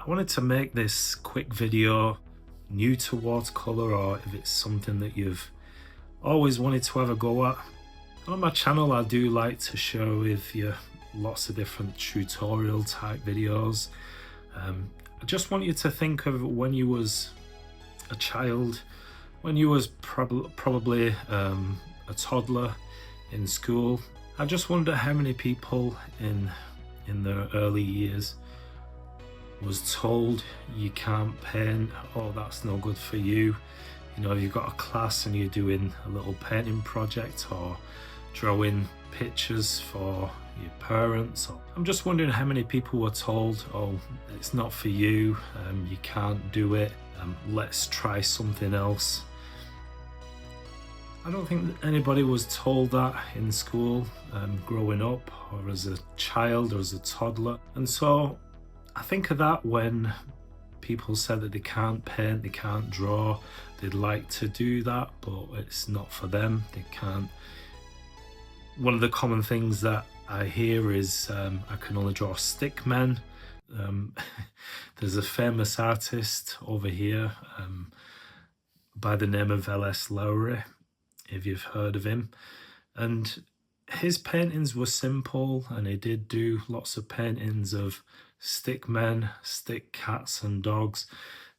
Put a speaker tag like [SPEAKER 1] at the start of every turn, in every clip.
[SPEAKER 1] I wanted to make this quick video new to watercolor, or if it's something that you've always wanted to have a go at. On my channel I do like to share with you lots of different tutorial type videos. I just want you to think of when you was a child, when you was probably a toddler in school. I just wonder how many people in their early years was told you can't paint, oh that's no good for you. You know, you've got a class and you're doing a little painting project or drawing pictures for your parents. I'm just wondering how many people were told, oh it's not for you, you can't do it, let's try something else. I don't think that anybody was told that in school growing up, or as a child or as a toddler. And so I think of that when people said that they can't paint, they can't draw, they'd like to do that but it's not for them, they can't. One of the common things that I hear is I can only draw stick men. There's a famous artist over here by the name of L.S. Lowry, if you've heard of him, and his paintings were simple, and he did do lots of paintings of stick men, stick cats and dogs,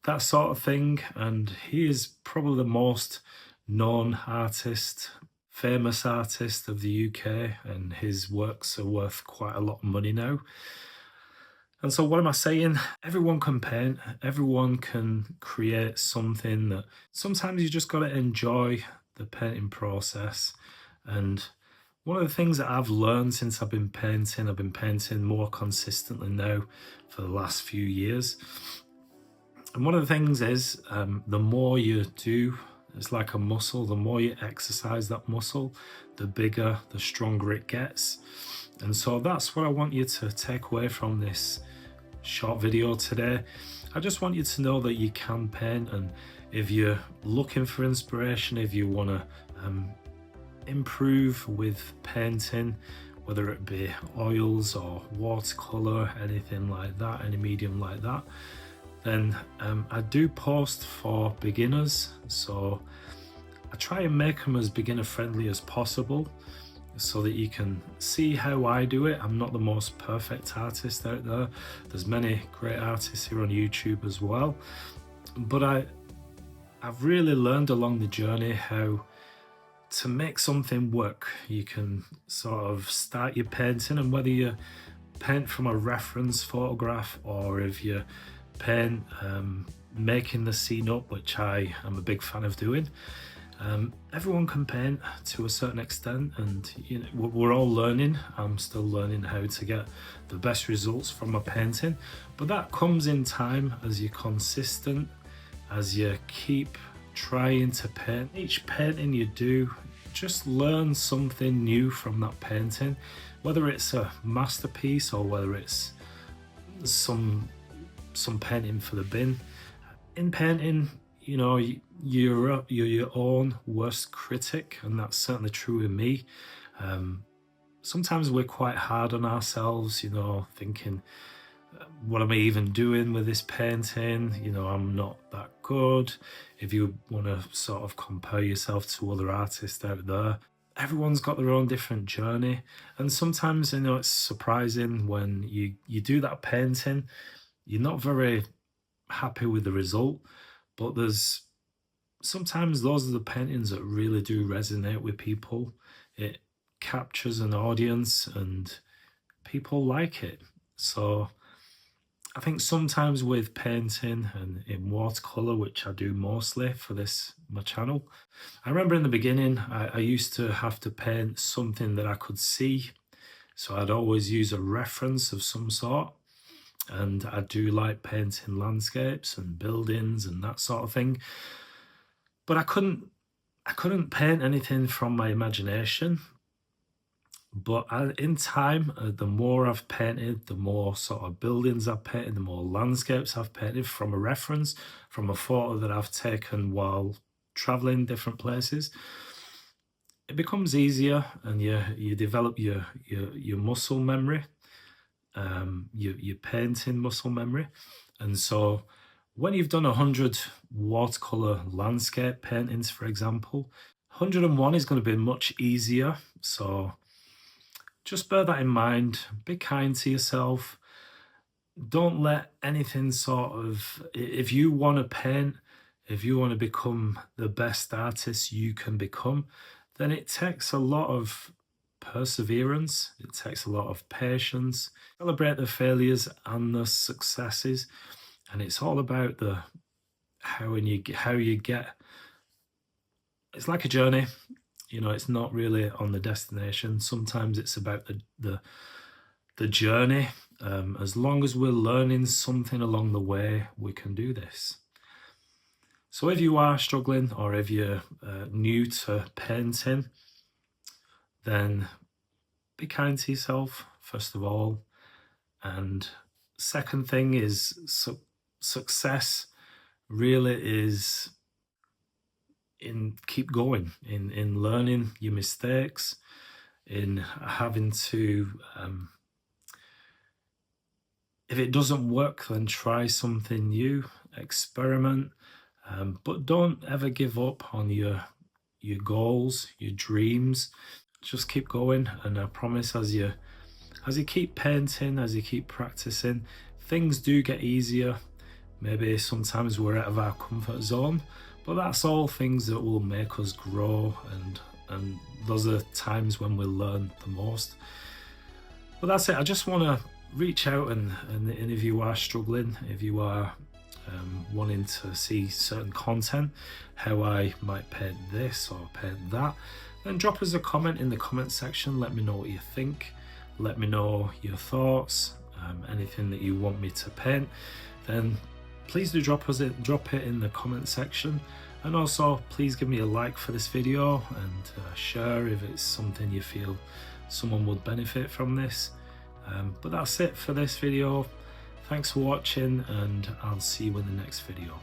[SPEAKER 1] that sort of thing. And he is probably the most known artist, famous artist of the UK, and his works are worth quite a lot of money now. And so what am I saying? Everyone can paint, everyone can create something. That sometimes you just got to enjoy the painting process. And one of the things that I've learned since I've been painting more consistently now for the last few years. And one of the things is the more you do, it's like a muscle, the more you exercise that muscle, the bigger, the stronger it gets. And so that's what I want you to take away from this short video today. I just want you to know that you can paint, and if you're looking for inspiration, if you want to improve with painting, whether it be oils or watercolor, anything like that, any medium like that, then I do post for beginners. So I try and make them as beginner friendly as possible so that you can see how I do it. I'm not the most perfect artist out there. There's many great artists here on YouTube as well, but I've really learned along the journey how to make something work. You can sort of start your painting, and whether you paint from a reference photograph or if you paint making the scene up, which I am a big fan of doing, everyone can paint to a certain extent, and you know, we're all learning. I'm still learning how to get the best results from my painting, but that comes in time as you're consistent, as you keep trying to paint. Each painting you do, just learn something new from that painting, whether it's a masterpiece or whether it's some painting for the bin. In painting, you know, you're your own worst critic, and that's certainly true with me. Sometimes we're quite hard on ourselves, you know, thinking, what am I even doing with this painting? You know, I'm not that good. If you want to sort of compare yourself to other artists out there, everyone's got their own different journey. And sometimes, you know, it's surprising when you do that painting, you're not very happy with the result, but there's sometimes those are the paintings that really do resonate with people. It captures an audience and people like it. So I think sometimes with painting and in watercolor, which I do mostly for my channel, I remember in the beginning I used to have to paint something that I could see, so I'd always use a reference of some sort. And I do like painting landscapes and buildings and that sort of thing, but I couldn't paint anything from my imagination. But in time, the more I've painted, the more sort of buildings I've painted, the more landscapes I've painted from a reference, from a photo that I've taken while traveling different places, it becomes easier, and you develop your muscle memory, your painting muscle memory. And so when you've done 100 watercolor landscape paintings, for example, 101 is going to be much easier. So just bear that in mind. Be kind to yourself. Don't let anything sort of, if you want to paint, if you want to become the best artist you can become, then it takes a lot of perseverance. It takes a lot of patience. Celebrate the failures and the successes. And it's all about the how you get. It's like a journey. You know, it's not really on the destination. Sometimes it's about the journey. As long as we're learning something along the way, we can do this. So if you are struggling, or if you're new to painting, then be kind to yourself, first of all. And second thing is success really is in keep going, in learning your mistakes, in having to, if it doesn't work, then try something new, experiment, but don't ever give up on your goals, your dreams. Just keep going, and I promise as you keep painting, as you keep practicing, things do get easier. Maybe sometimes we're out of our comfort zone, but that's all things that will make us grow, and those are times when we'll learn the most. But that's it. I just want to reach out, and if you are struggling, if you are wanting to see certain content, how I might paint this or paint that, then drop us a comment in the comment section. Let me know what you think. Let me know your thoughts, anything that you want me to paint, then please do drop it in the comment section. And also please give me a like for this video, and share if it's something you feel someone would benefit from this. But that's it for this video. Thanks for watching, and I'll see you in the next video.